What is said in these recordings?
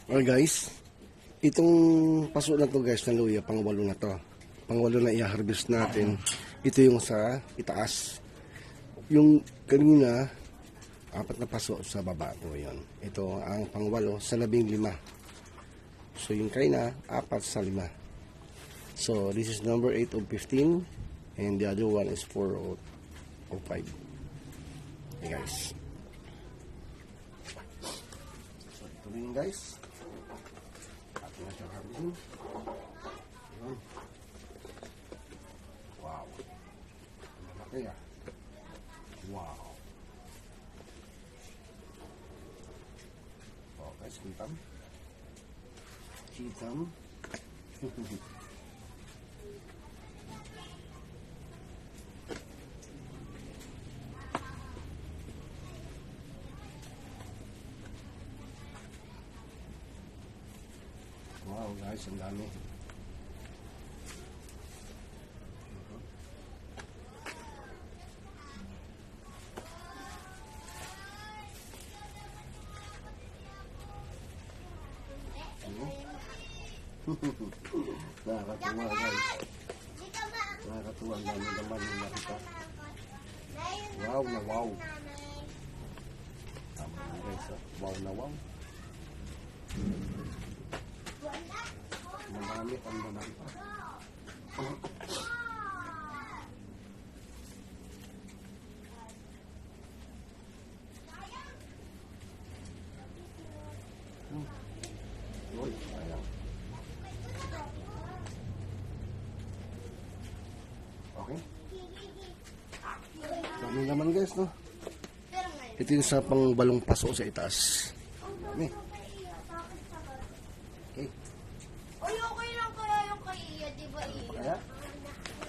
Okay guys, itong paso na to guys na luya, pangwalo na to. Pangwalo na i-harvest natin. Ito yung sa itaas. Yung kanina, 4 na paso sa baba po yun. Ito ang pangwalo sa 15. So yung kaina, 4 sa 5. So this is number 8 of 15 and the other one is 4 of 5. Okay guys. So ito rin guys. Atin na siya harvestin. Wow. Malaki ah. Wow. Oh guys, kitam. Kitam. Wow guys, ang dami. Nakakatuwa guys. Nakakatuwa, ang dami naman yung nakita. Wow na wow. Tama na guys, wow na wow. Marami pang nakita. Uy, ayan. Okay. Dami naman guys, no? Ito yung sa pangbalong paso sa itaas. Dami. Okay. Uy, okay lang kaya yung kay Iya, di ba Iya? Kaya?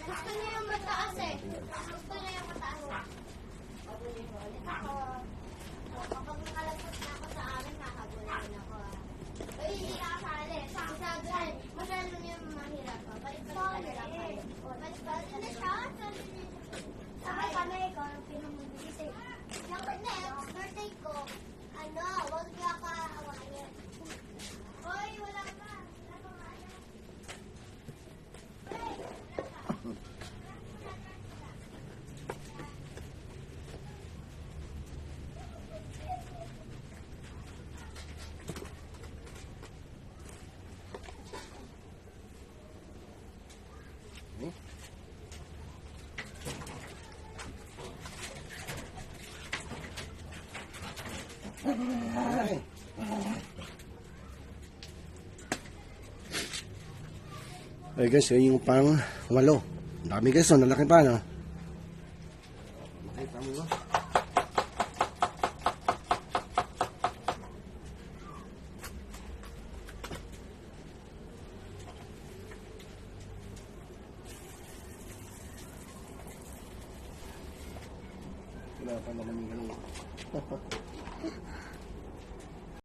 Gusto niya yung mataas eh. Gusto niya yung mataas. Kapag nakalasot na ako sa amin, nakagulin ako. Uy, hindi ka kasali. Masyado niya mahirap. Balik-balik na lang. Balik-balik na siya. Sabay kami, ikaw ang pinamabilis eh. Yung next birthday ko, wag niya ka-awayan. Hoy, wala pa. Okay guys, yun yung pang 8. Dami guys, no? Nalaki pa, no? Makita mo ba? Wala pa naman yung ganun.